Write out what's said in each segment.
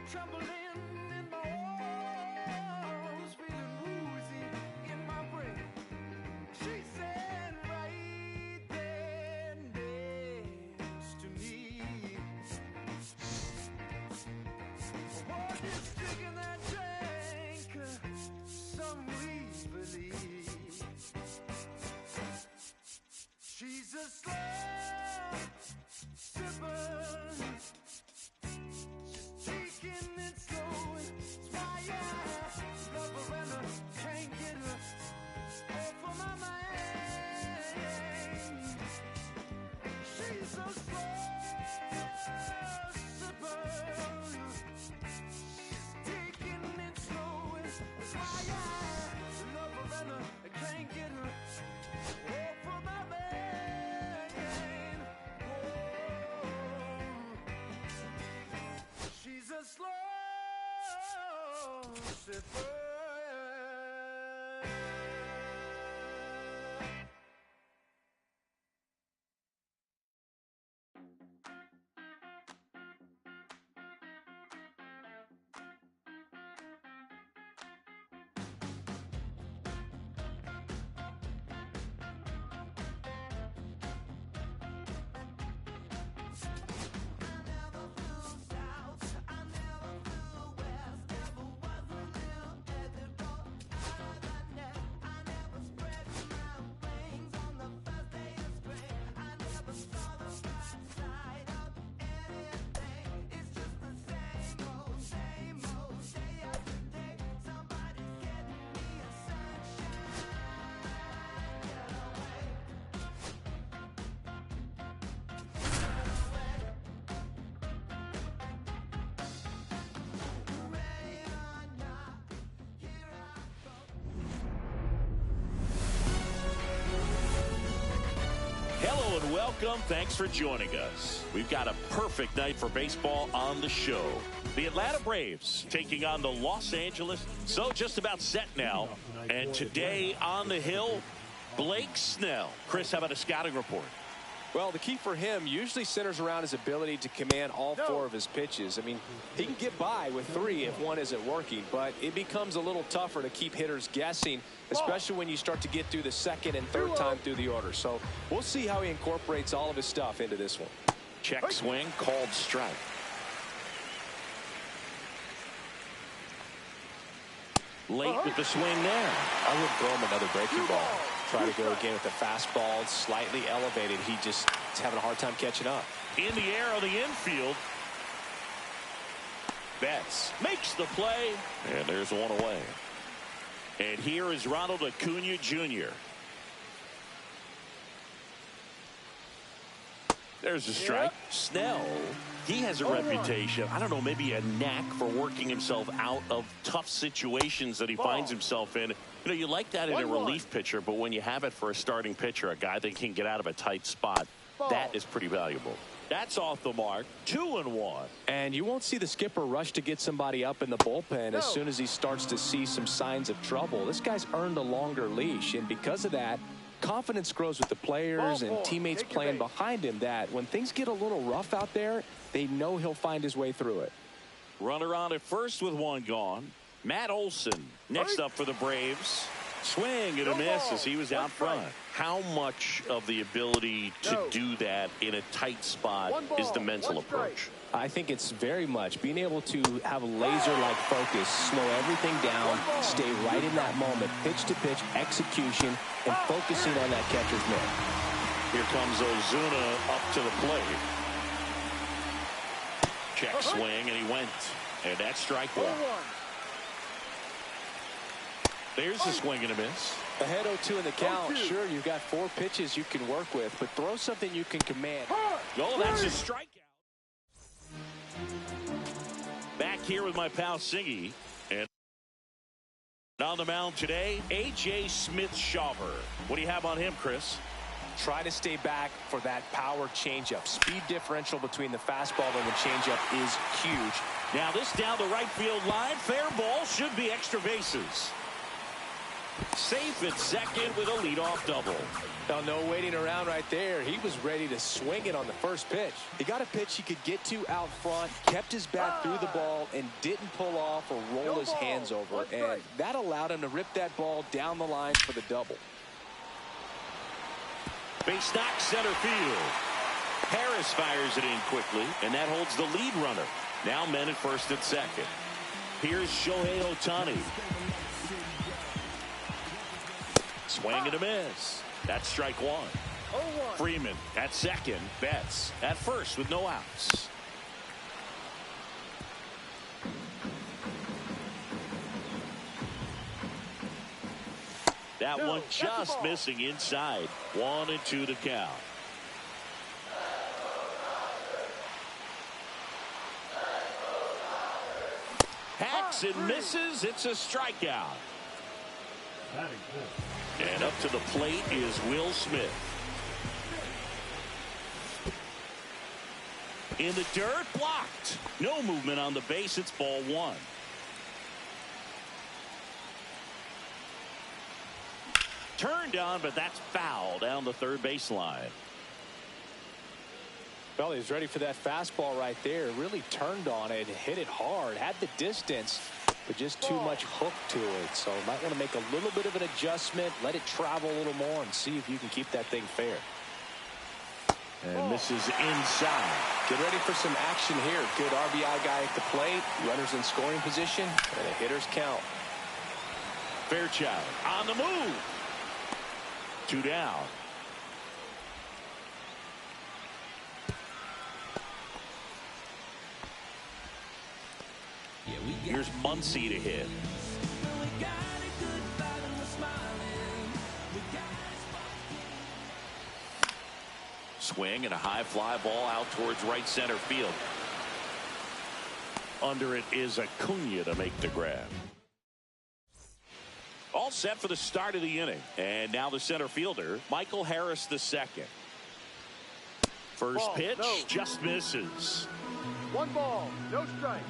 trembling in my arms, feeling woozy in my brain. She said right there next to me, what is drinking that drink, some relief. She's a slow sipper. Taking it slow, it's why I love her and I can't get her off of my mind. She's a slow sipper. Taking it slow, it's why I love her and I can't get her off of my mind. She's a slow sipper. Hello and welcome. Thanks for joining us. We've got a perfect night for baseball on the show. The Atlanta Braves taking on the Los Angeles. So just about set now. And today on the hill, Blake Snell. Chris, how about a scouting report? Well, the key for him usually centers around his ability to command all four of his pitches. I mean, he can get by with three if one isn't working, but it becomes a little tougher to keep hitters guessing, especially when you start to get through the second and third time through the order. So we'll see how he incorporates all of his stuff into this one. Check swing, called strike. Late with the swing there. I wouldn't throw him another breaking ball. Try to go again with the fastball, slightly elevated. He just is having a hard time catching up. In the air on the infield. Betts makes the play, and there's one away. And here is Ronald Acuna Jr. There's a strike. Snell, he has a reputation, I don't know, maybe a knack for working himself out of tough situations that he finds himself in. You know, you like that in a relief pitcher, but when you have it for a starting pitcher, a guy that can get out of a tight spot, that is pretty valuable. That's off the mark. 2-1. And you won't see the skipper rush to get somebody up in the bullpen as soon as he starts to see some signs of trouble. This guy's earned a longer leash, and because of that, confidence grows with the players and teammates playing behind him, that when things get a little rough out there, they know he'll find his way through it. Runner on at first with one gone. Matt Olson next up for the Braves. Swing and a miss as he was out front. How much of the ability to do that in a tight spot is the mental approach? I think it's very much being able to have a laser-like focus, slow everything down, stay right in that moment, pitch-to-pitch execution, and focusing on that catcher's mitt. Here comes Ozuna up to the plate. Check swing, and he went. And that's strike one. There's a swing and a miss. Ahead 0-2 in the count. Sure, you've got 4 pitches you can work with, but throw something you can command. Oh, that's a strikeout. Back here with my pal Singy. And on the mound today, A.J. Smith-Shawver. What do you have on him, Chris? Try to stay back for that power changeup. Speed differential between the fastball and the changeup is huge. Now this down the right field line. Fair ball, should be extra bases. Safe at second with a leadoff double. Now, no waiting around right there. He was ready to swing it on the first pitch. He got a pitch he could get to out front, kept his bat through the ball, and didn't pull off or roll his hands over. And that allowed him to rip that ball down the line for the double. Base knock center field. Harris fires it in quickly, and that holds the lead runner. Now men at first and second. Here's Shohei Ohtani. Swing and a miss. That's strike one. Freeman at second. Betts at first with no outs. That one just missing inside. 1-2 to count. Hacks and misses. It's a strikeout. And up to the plate is Will Smith. In the dirt, blocked. No movement on the base. It's ball one. Turned on, but that's foul down the third baseline. Well, he's ready for that fastball right there. Really turned on it, hit it hard, had the distance, but just too much hook to it. So might want to make a little bit of an adjustment, let it travel a little more, and see if you can keep that thing fair. And this is inside. Get ready for some action here. Good RBI guy at the plate, runners in scoring position, and a hitter's count. Fairchild on the move. 2 down. Here's Muncy to hit. Swing and a high fly ball out towards right center field. Under it is Acuna to make the grab. All set for the start of the inning. And now the center fielder, Michael Harris the second. First pitch just misses. 1 ball, no strike.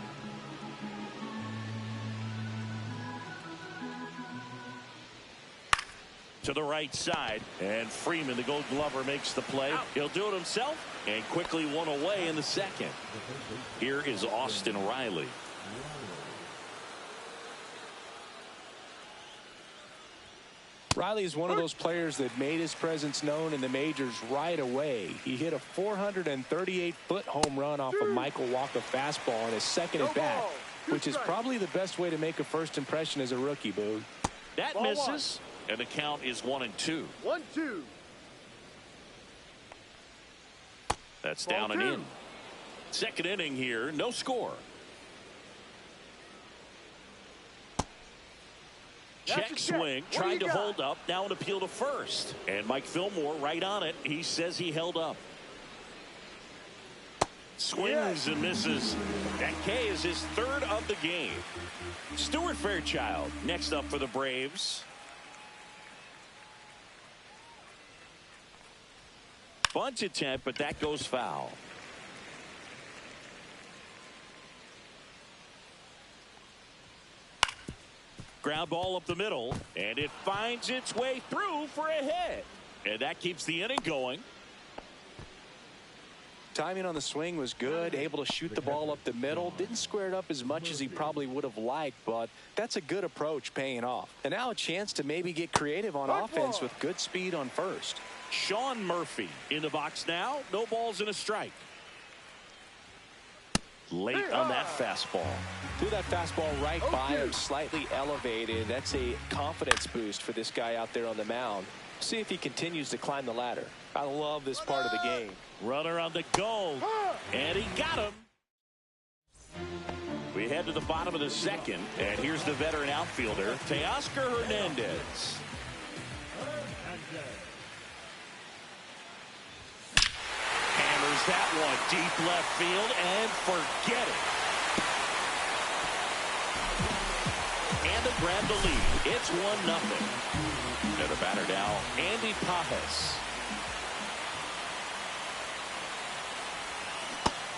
To the right side, and Freeman, the Gold Glover, makes the play. He'll do it himself and quickly one away in the second. Here is Austin Riley. Riley is one of those players that made his presence known in the majors right away. He hit a 438-foot home run off a Michael Walker fastball on his second at bat, which is probably the best way to make a first impression as a rookie, Boog. That misses, and the count is 1-2. 1-2. That's down and in. Second inning here, no score. Check swing, trying to hold up, now an appeal to first. And Mike Fillmore right on it. He says he held up. Swings and misses. That K is his third of the game. Stuart Fairchild next up for the Braves. Bunt attempt, but that goes foul. Ground ball up the middle, and it finds its way through for a hit. And that keeps the inning going. Timing on the swing was good, able to shoot the ball up the middle. Didn't square it up as much as he probably would have liked, but that's a good approach paying off. And now a chance to maybe get creative on offense with good speed on first. Sean Murphy in the box now. No balls and a strike. Late on that fastball. Threw that fastball right by him, slightly elevated. That's a confidence boost for this guy out there on the mound. See if he continues to climb the ladder. I love this part of the game. Runner on the go, and he got him. We head to the bottom of the second, and here's the veteran outfielder, Teoscar Hernandez. Hammers that one deep left field, and forget it. And to grab the lead. It's 1-0. And the batter now, Andy Pajes.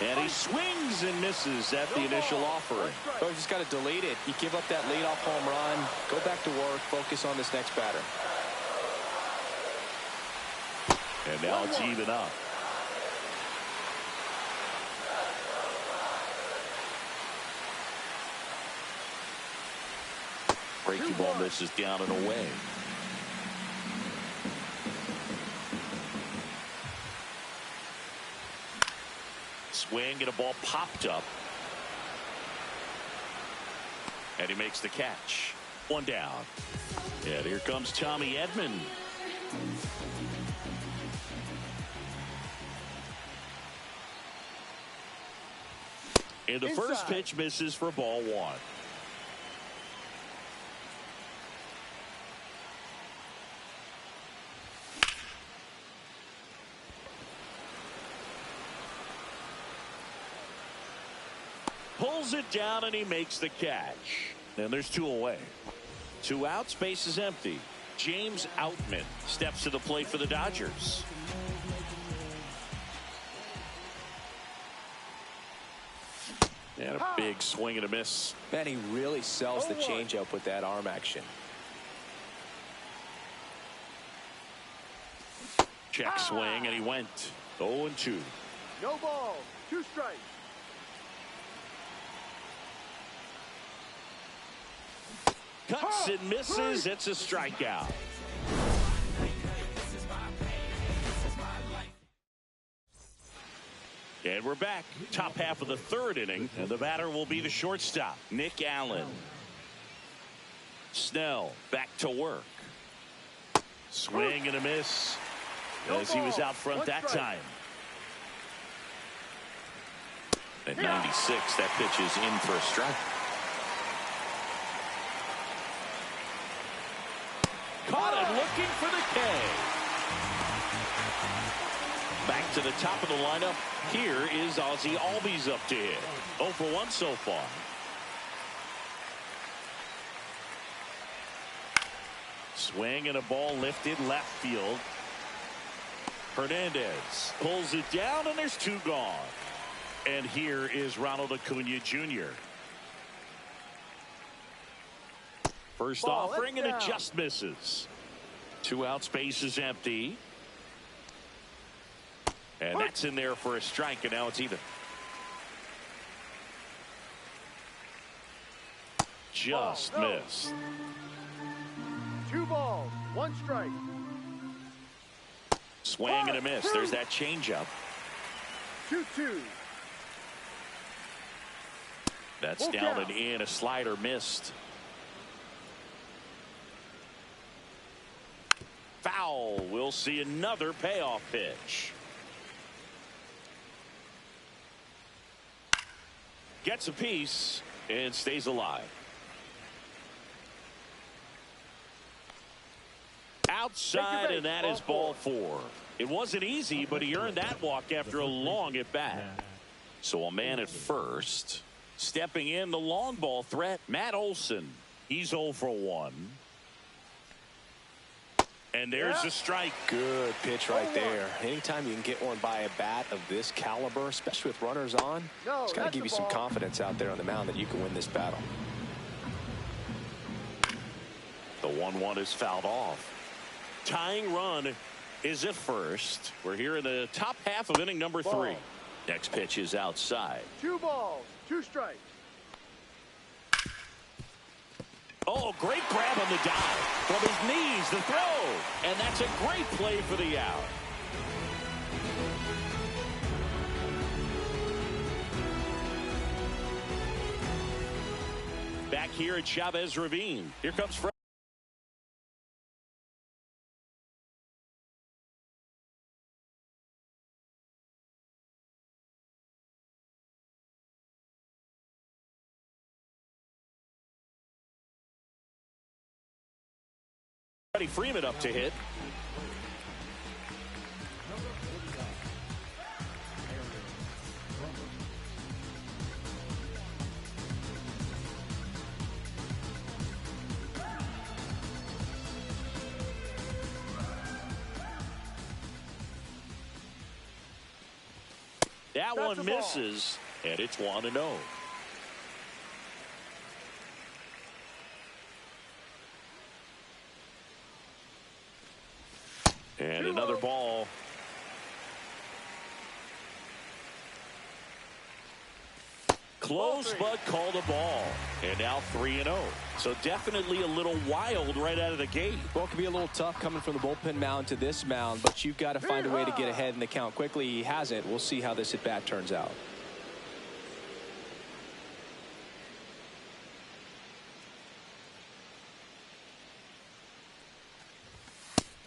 And he swings and misses at the initial offering. Oh, you just got to delete it. You give up that leadoff home run. Go back to work. Focus on this next batter. And now it's even up. Breaking ball misses down and away. Swing and a ball popped up. And he makes the catch. One down. And here comes Tommy Edman. And the first pitch misses for ball one. Pulls it down and he makes the catch. And there's two away. Two outs, base is empty. James Outman steps to the plate for the Dodgers. And a big swing and a miss. Man, he really sells the changeup with that arm action. Check swing and he went 0-2. No ball, 2 strikes. Cuts and misses. It's a strikeout. And we're back. Top half of the third inning. And the batter will be the shortstop, Nick Allen. Snell back to work. Swing and a miss as he was out front that time. At 96, that pitch is in for a strike. Caught him looking for the K. Back to the top of the lineup. Here is Ozzie Albies up to hit. 0 for 1 so far. Swing and a ball lifted left field. Hernandez pulls it down and there's 2 gone. And here is Ronald Acuna Jr. First offering and it just misses. 2 outs, base is empty. And that's in there for a strike, and now it's even. Just missed. 2 balls, 1 strike. Swing and a miss. There's that changeup. 2-2. That's down and in. A slider missed. Foul. We'll see another payoff pitch. Gets a piece and stays alive. Outside, and that is ball 4. It wasn't easy, but he earned that walk after a long at bat. So a man at first. Stepping in, the long ball threat, Matt Olson. He's 0 for 1. And there's a strike. Good pitch right there. Anytime you can get one by a bat of this caliber, especially with runners on, it's got to give you some confidence out there on the mound that you can win this battle. The 1-1 is fouled off. Tying run is at first. We're here in the top half of inning number 3. Next pitch is outside. 2 balls, 2 strikes. Oh, great grab on the dive. From his knees, the throw. And that's a great play for the out. Back here at Chavez Ravine. Here comes Fred. Freeman up to hit. That one misses, and it's 1-0. And another ball. Close, but called a ball. And now 3-0. So definitely a little wild right out of the gate. Well, it can be a little tough coming from the bullpen mound to this mound, but you've got to find a way to get ahead in the count quickly. He hasn't. We'll see how this at-bat turns out.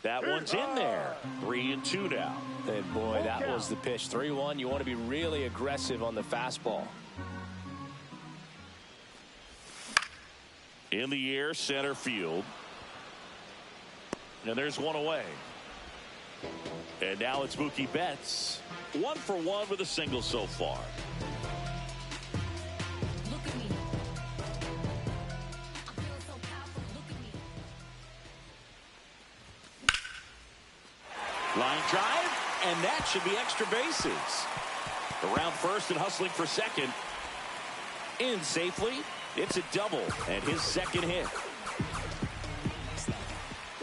That one's in there. 3-2 now. And boy, that was the pitch. 3-1. You want to be really aggressive on the fastball. In the air, center field. And there's one away. And now it's Mookie Betts. 1 for 1 with a single so far. Line drive, and that should be extra bases. Around first and hustling for second. In safely. It's a double, and his second hit.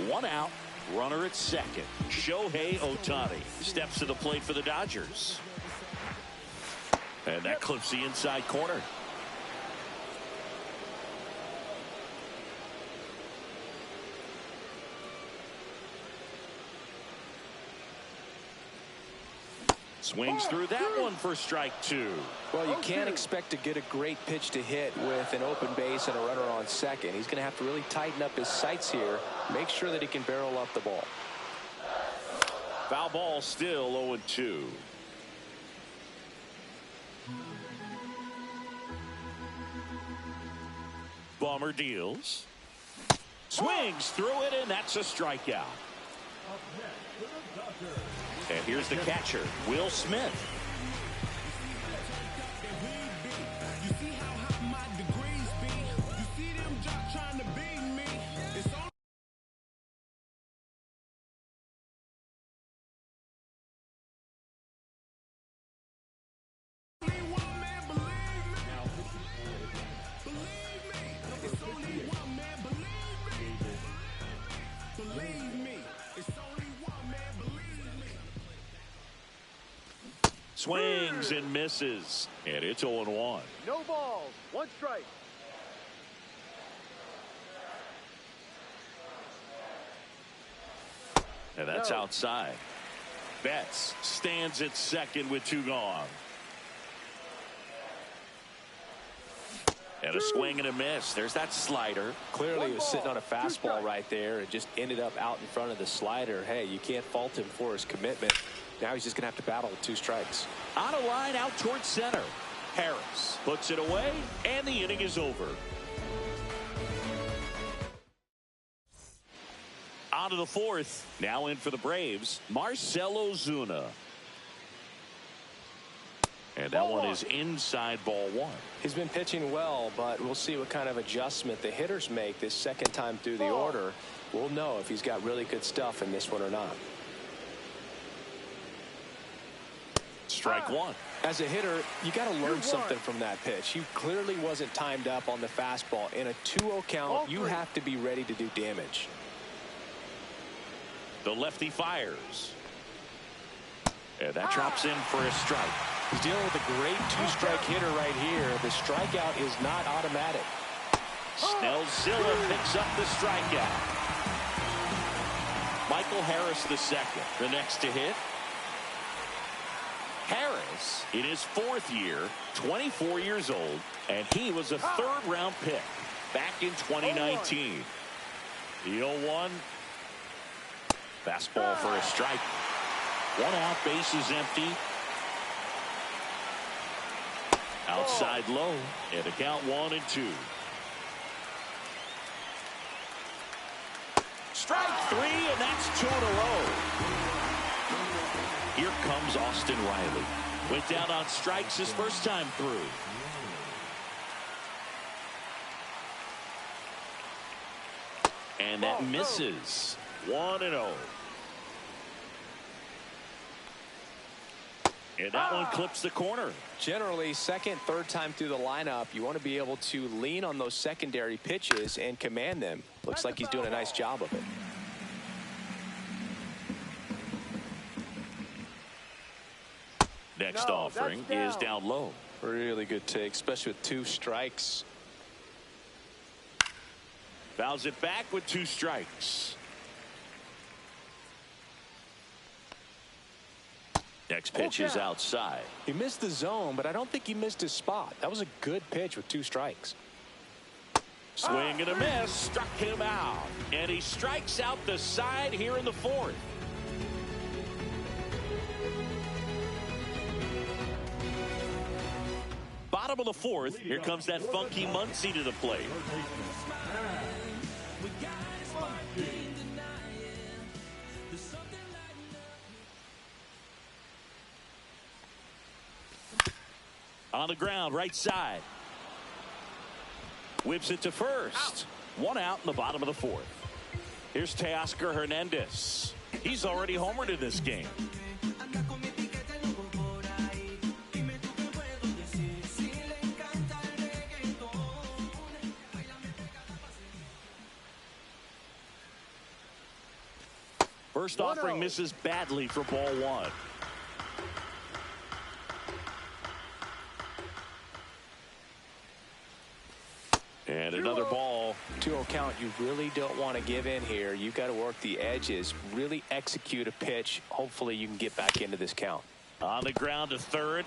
1 out, runner at second. Shohei Ohtani steps to the plate for the Dodgers. And that clips the inside corner. Swings through that one for strike 2. Well, you can't expect to get a great pitch to hit with an open base and a runner on second. He's going to have to really tighten up his sights here. Make sure that he can barrel up the ball. Foul ball, still 0-2. Bomber deals. Swings through it, and that's a strikeout. And here's the catcher, Will Smith. Swings and misses, and it's 0-1. No balls, 1 strike. And that's outside. Betts stands at second with 2 gone. And a swing and a miss. There's that slider. Clearly he was sitting on a fastball right there and just ended up out in front of the slider. Hey, you can't fault him for his commitment. Now he's just going to have to battle with 2 strikes. On a line out towards center. Harris puts it away, and the inning is over. On to the 4th. Now in for the Braves, Marcell Ozuna. And that one is inside ball 1. He's been pitching well, but we'll see what kind of adjustment the hitters make this second time through the order. We'll know if he's got really good stuff in this one or not. Strike 1. As a hitter, you got to learn something from that pitch. He clearly wasn't timed up on the fastball. In a 2-0 count, you have to be ready to do damage. The lefty fires. And that drops in for a strike. He's dealing with a great 2-strike hitter right here. The strikeout is not automatic. Snellzilla picks up the strikeout. Michael Harris the second, the next to hit. Harris in his 4th year, 24 years old, and he was a 3rd-round pick back in 2019. The 0-1. Fastball for a strike. 1 out, bases empty. Outside low, and the count 1-2. Strike 3, and that's 2 in a row. Here comes Austin Riley. Went down on strikes his first time through. And that misses. 1-0. And that one clips the corner. Generally, second, third time through the lineup, you want to be able to lean on those secondary pitches and command them. Looks like he's doing a nice job of it. Next offering is down low. Really good take, especially with 2 strikes. Fouls it back with 2 strikes. Next pitch is outside. He missed the zone, but I don't think he missed his spot. That was a good pitch with 2 strikes. Swing and a miss, struck him out. And he strikes out the side here in the 4th. Bottom of the 4th, here comes that funky Muncy to the plate. On the ground, right side. Whips it to first. 1 out in the bottom of the 4th. Here's Teoscar Hernandez. He's already homered in this game. First offering misses badly for ball 1. And another ball. 2-0 count. You really don't want to give in here. You've got to work the edges, really execute a pitch. Hopefully you can get back into this count. On the ground to third.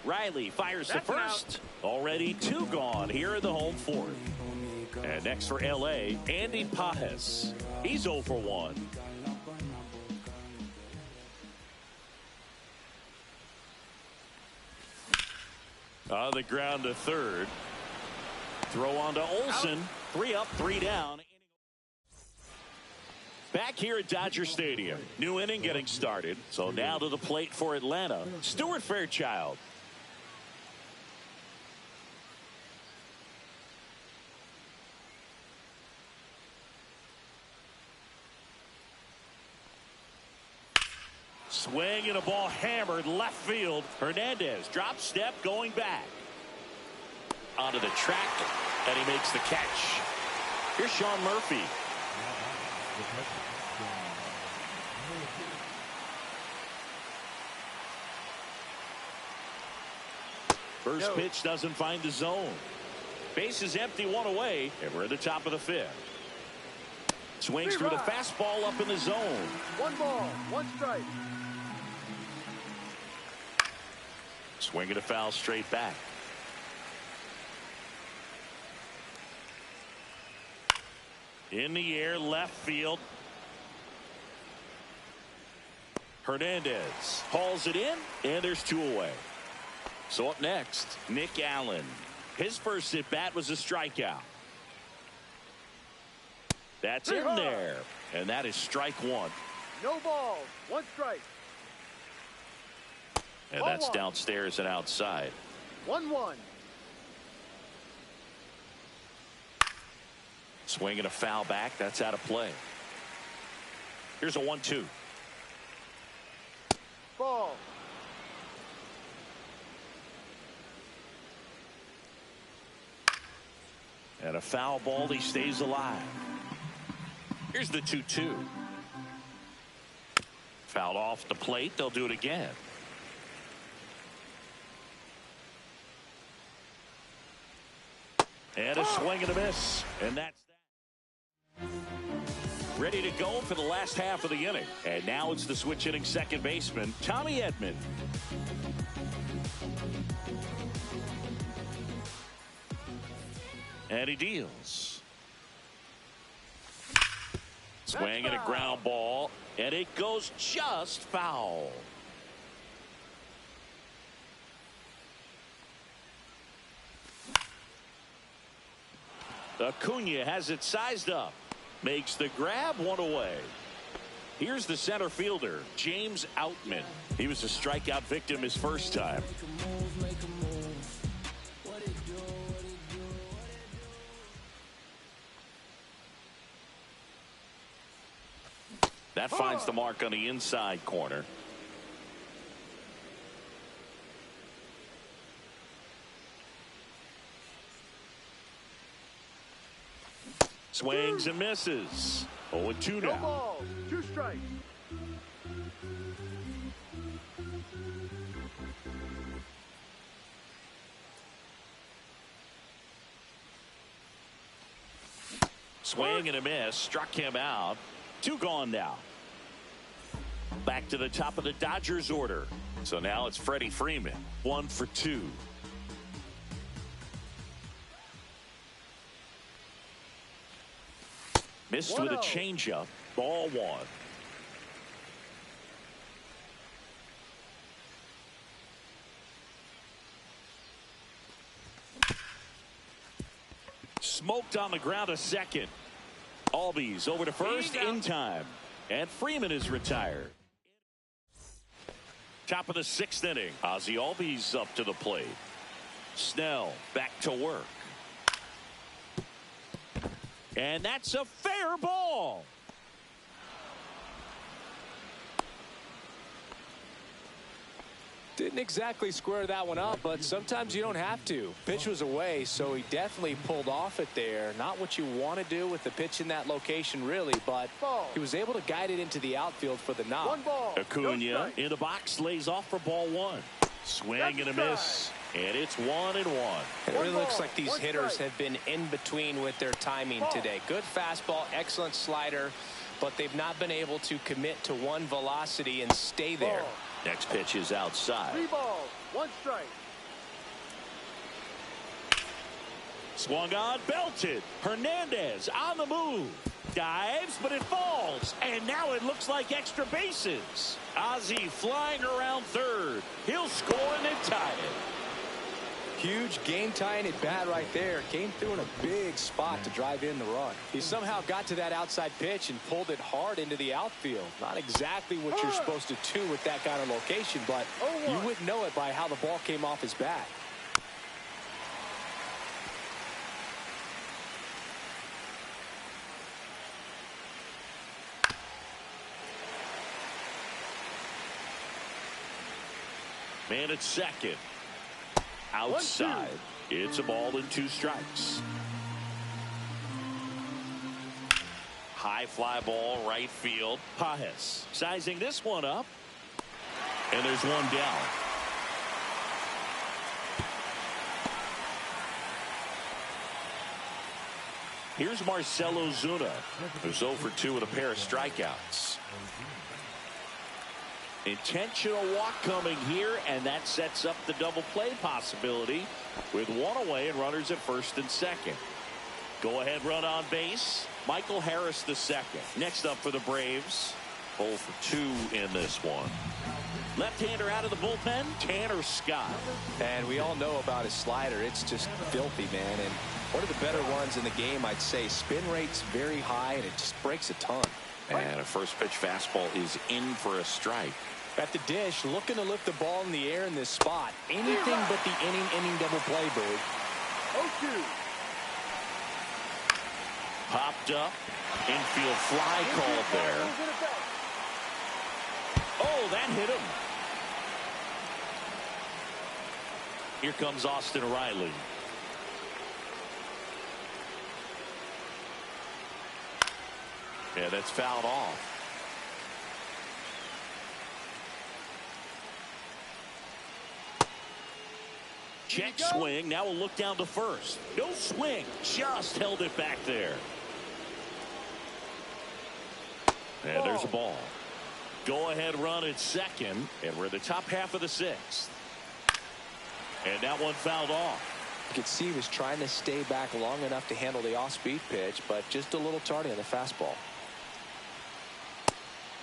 Riley fires to first. Already 2 gone here in the home 4th. And next for L.A., Andy Pajes. He's 0 for 1. On the ground to third. Throw on to Olsen. 3 up, 3 down. Back here at Dodger Stadium. New inning getting started. So now to the plate for Atlanta. Stuart Fairchild. Swing and a ball hammered left field. Hernandez drop step going back. Onto the track, and he makes the catch. Here's Sean Murphy. First pitch doesn't find the zone. Base is empty, 1 away, and we're at the top of the 5th. Swings through the fastball up in the zone. 1 ball, 1 strike. Swinging a foul straight back. In the air, left field. Hernandez hauls it in, and there's 2 away. So up next, Nick Allen. His first at bat was a strikeout. That's in there, and that is strike 1. No ball, 1 strike. And that's downstairs and outside. 1-1. Swinging a foul back. That's out of play. Here's a 1-2. Ball. And a foul ball. He stays alive. Here's the 2-2. Fouled off the plate. They'll do it again. And a swing and a miss. And that's that. Ready to go for the last half of the inning. And now it's the switch hitting second baseman, Tommy Edman. And he deals. Swing and a ground ball. And it goes just foul. Acuna has it sized up. Makes the grab, 1 away. Here's the center fielder, James Outman. He was a strikeout victim his first time. That finds the mark on the inside corner. Swings and misses. 0-2 No now. ball. 2 strikes. Swing and a miss. Struck him out. 2 gone now. Back to the top of the Dodgers order. So now it's Freddie Freeman. 1 for 2. Missed with a changeup. Ball 1. Smoked on the ground to second. Albies over to first in time. And Freeman is retired. Top of the 6th inning. Ozzie Albies up to the plate. Snell back to work. And that's a fair ball. Didn't exactly square that one up, but sometimes you don't have to. Pitch was away, so he definitely pulled off it there. Not what you want to do with the pitch in that location, really, but he was able to guide it into the outfield for the knock. 1 ball. Acuna in the box, lays off for ball 1. Swing and a miss. And it's 1-1. It really looks like these hitters have been in between with their timing today. Good fastball, excellent slider, but they've not been able to commit to one velocity and stay there. Next pitch is outside. 3 balls. 1 strike. Swung on, belted. Hernandez on the move. Dives, but it falls. And now it looks like extra bases. Ozzie flying around third. He'll score and then tie it. Huge game-tying at bat right there. Came through in a big spot to drive in the run. He somehow got to that outside pitch and pulled it hard into the outfield. Not exactly what you're supposed to do with that kind of location, but you wouldn't know it by how the ball came off his bat. Man at second. Outside. It's a ball and 2 strikes. High fly ball, right field. Pajes sizing this one up. And there's 1 down. Here's Marcell Ozuna, who's 0 for 2 with a pair of strikeouts. Intentional walk coming here, and that sets up the double play possibility with 1 away and runners at first and second. Go ahead run on base. Michael Harris the second. Next up for the Braves. 0 for 2 in this one. Left-hander out of the bullpen, Tanner Scott. And we all know about his slider. It's just filthy, man. And one of the better ones in the game, I'd say. Spin rate's very high, and it just breaks a ton. And a first pitch fastball is in for a strike. At the dish, looking to lift the ball in the air in this spot. Anything but the inning double play, Bird. 0-2. Popped up. Infield fly called there. Oh, that hit him. Here comes Austin Riley. Yeah, that's fouled off. Check swing. Now we'll look down to first. No swing. Just held it back there. And there's a ball. Go ahead run at second. And we're in the top half of the 6th. And that one fouled off. You could see he was trying to stay back long enough to handle the off-speed pitch, but just a little tardy on the fastball.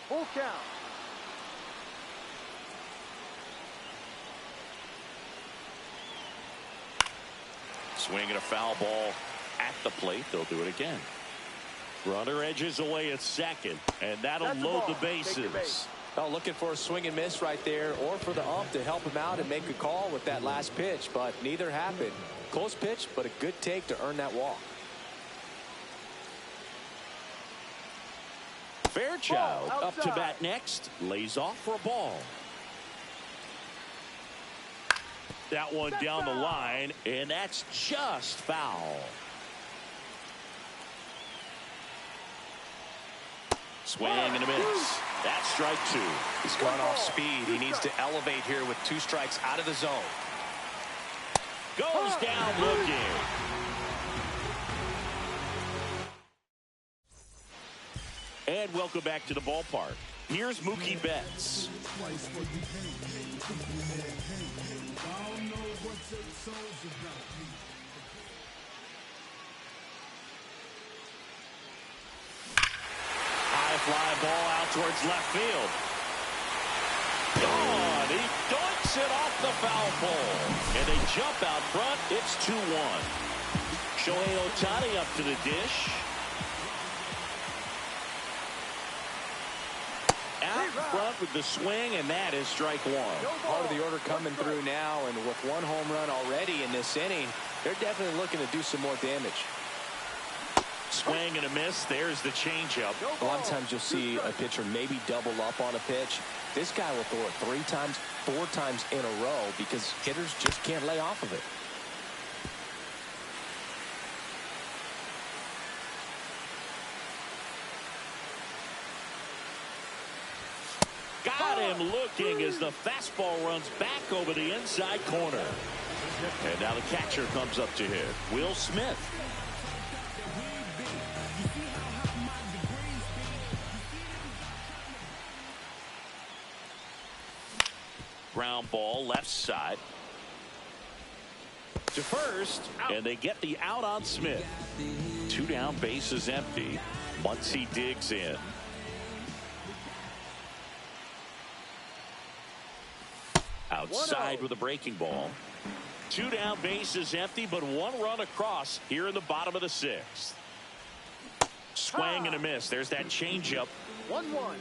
Full count. Swinging a foul ball at the plate. They'll do it again. Runner edges away at second, and that'll load the bases. Oh, looking for a swing and miss right there, or for the ump to help him out and make a call with that last pitch, but neither happened. Close pitch, but a good take to earn that walk. Fairchild up to bat next. Lays off for a ball. That one down the line, and that's just foul. Swing and a miss. That's strike two. He's gone off speed. He needs to elevate here with 2 strikes out of the zone. Goes down looking. And welcome back to the ballpark. Here's Mookie Betts. High fly ball out towards left field. Gone. He dunks it off the foul pole. And they jump out front. It's 2-1. Shohei Ohtani up to the dish. Out front with the swing, and that is strike one. Part of the order coming through now, and with 1 home run already in this inning, they're definitely looking to do some more damage. Swing and a miss. There's the changeup. A lot of times you'll see a pitcher maybe double up on a pitch. This guy will throw it 3 times, 4 times in a row because hitters just can't lay off of it. Got him looking as the fastball runs back over the inside corner. And now the catcher comes up to hit. Will Smith. Ground ball left side to first, and they get the out on Smith. 2 down, bases empty. Muncy digs in. Outside with a breaking ball. 2 down, bases empty, but 1 run across here in the bottom of the 6th. Swing and a miss. There's that changeup. 1-1.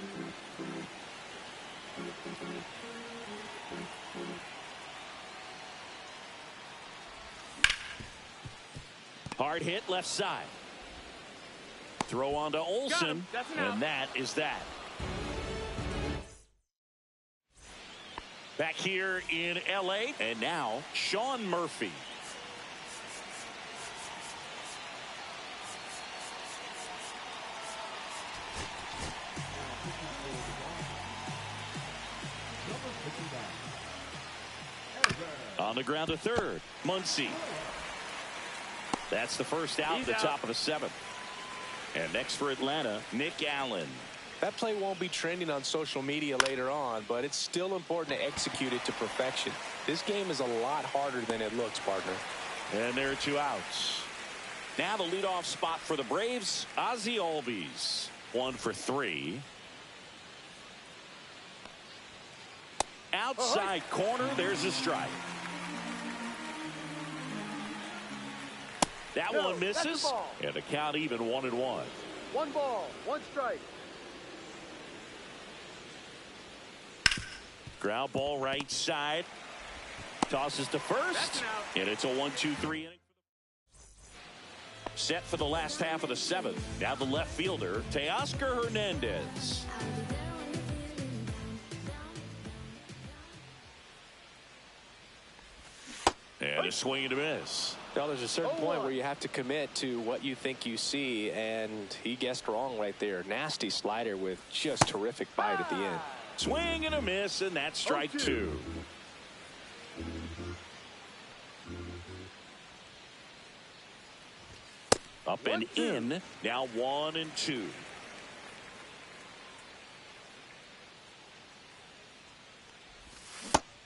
Hard hit left side. Throw on to Olsen, and that is that. Back here in L.A., and now Sean Murphy. On the ground to third, Muncy. That's the first out at the top of the 7th. And next for Atlanta, Nick Allen. That play won't be trending on social media later on, but it's still important to execute it to perfection. This game is a lot harder than it looks, partner. And there are 2 outs. Now the leadoff spot for the Braves, Ozzie Albies. 1 for 3. Outside corner, there's a strike. That one misses, and the count even 1-1. 1 ball, 1 strike. Ground ball right side. Tosses to first, and it's a 1-2-3 inning. Set for the last half of the 7th. Now the left fielder, Teoscar Hernandez. And a swing and a miss. Well, there's a certain point where you have to commit to what you think you see, and he guessed wrong right there. Nasty slider with just terrific bite at the end. Swing and a miss, and that's strike 2. Up and in, now 1-2.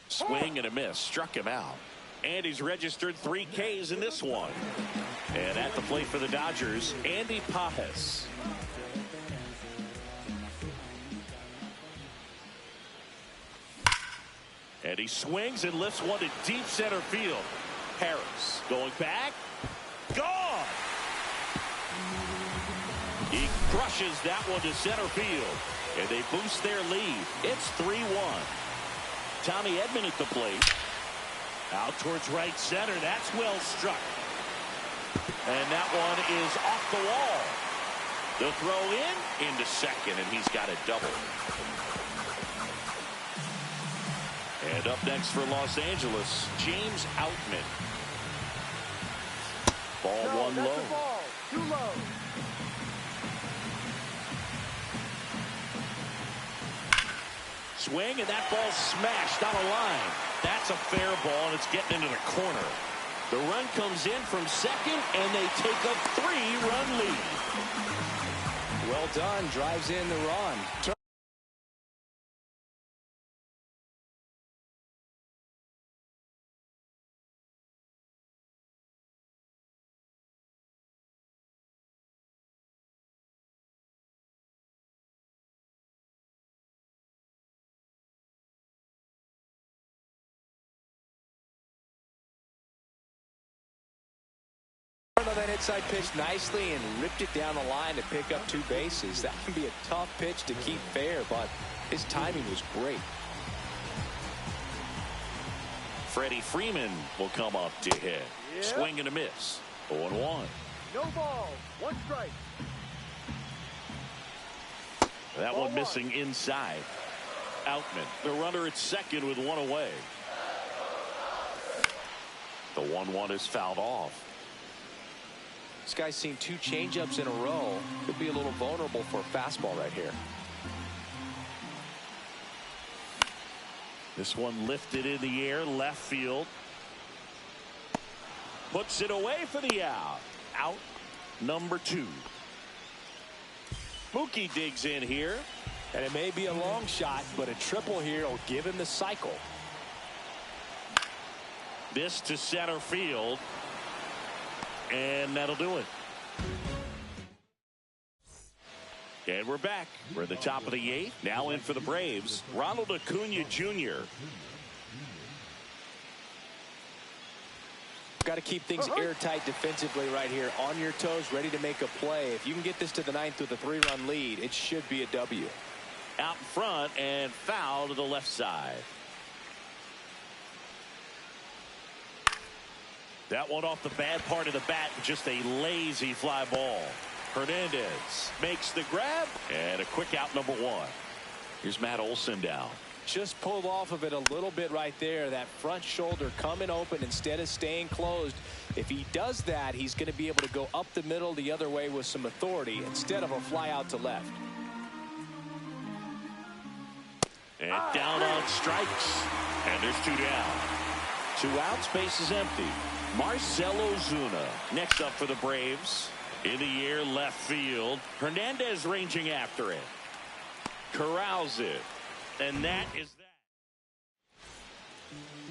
Swing and a miss, struck him out. And he's registered 3 Ks in this one. And at the plate for the Dodgers, Andy Pajes. And he swings and lifts one to deep center field. Harris going back. Gone! He crushes that one to center field. And they boost their lead. It's 3-1. Tommy Edman at the plate. Out towards right center. That's well struck. And that one is off the wall. The throw into second, and he's got a double. And up next for Los Angeles, James Outman. Ball 1 low. Ball. 2 low. Swing, and that ball smashed on a line. That's a fair ball, and it's getting into the corner. The run comes in from second, and they take a 3-run lead. Well done. Drives in the run. That inside pitch nicely and ripped it down the line to pick up 2 bases. That can be a tough pitch to keep fair, but his timing was great. Freddie Freeman will come up to hit. Yeah. Swing and a miss. 0-1. No ball. 1 strike. That one missing inside. Outman, the runner at second with 1 away. The 1-1 is fouled off. This guy's seen 2 changeups in a row. Could be a little vulnerable for a fastball right here. This one lifted in the air, left field. Puts it away for the out. Out number 2. Mookie digs in here. And it may be a long shot, but a triple here will give him the cycle. This to center field. And that'll do it. And we're back. We're at the top of the 8th. Now in for the Braves, Ronald Acuna Jr. Got to keep things airtight defensively right here. On your toes, ready to make a play. If you can get this to the 9th with a 3-run lead, it should be a W. Out in front and foul to the left side. That one off the bad part of the bat, just a lazy fly ball. Hernandez makes the grab, and a quick out number 1. Here's Matt Olson down. Just pulled off of it a little bit right there. That front shoulder coming open instead of staying closed. If he does that, he's going to be able to go up the middle the other way with some authority instead of a fly out to left. And down on strikes. And there's 2 down. 2 outs, base is empty. Marcell Ozuna next up for the Braves. In the air, left field. Hernandez ranging after it. Corrals it. And that is that.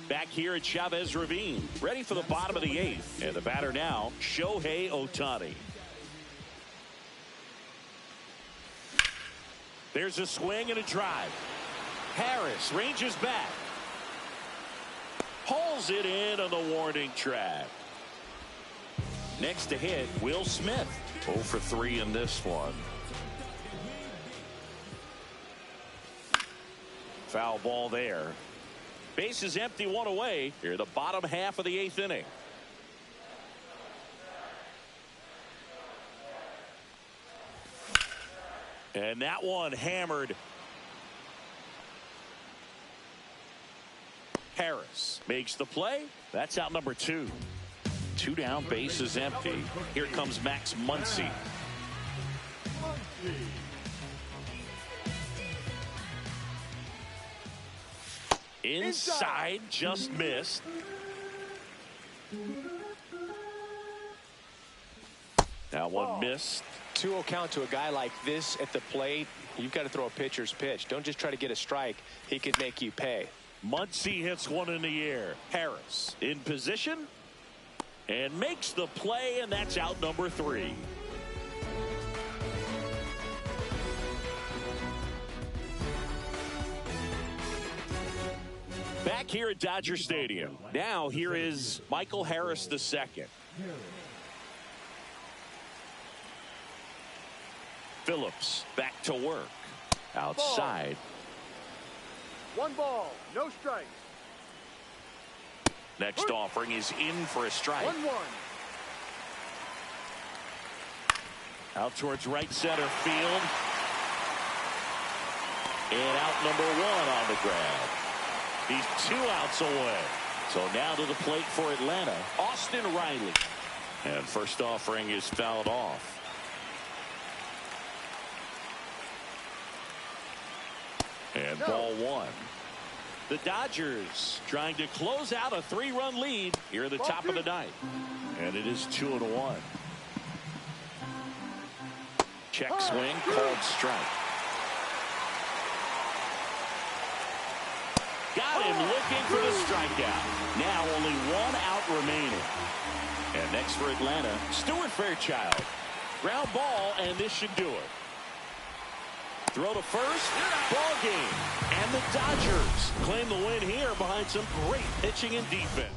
Back here at Chavez Ravine. Ready for the bottom of the 8th. And the batter now, Shohei Ohtani. There's a swing and a drive. Harris ranges back. Pulls it in on the warning track. Next to hit, Will Smith. 0 for 3 in this one. Foul ball there. Base is empty, 1 away. Here, the bottom half of the 8th inning. And that one hammered. Harris makes the play. That's out number 2. 2 down, base is empty. Here comes Max Muncy. Inside, just missed. Now one missed. 2-0 count to a guy like this at the plate. You've got to throw a pitcher's pitch. Don't just try to get a strike. He could make you pay. Muncy hits one in the air. Harris in position and makes the play, and that's out number 3. Back here at Dodger Stadium. Now here is Michael Harris II. Phillips back to work. Outside. 1 ball, no strikes. Next offering is in for a strike. 1-1. Out towards right center field. And out number 1 on the grab. He's 2 outs away. So now to the plate for Atlanta, Austin Riley. And first offering is fouled off. And ball one. The Dodgers trying to close out a 3-run lead here at the top of the ninth. And it is 2-1. Check swing, called strike. Got him looking for the strikeout. Now only 1 out remaining. And next for Atlanta, Stuart Fairchild. Ground ball, and this should do it. Throw to first, ball game. And the Dodgers claim the win here behind some great pitching and defense.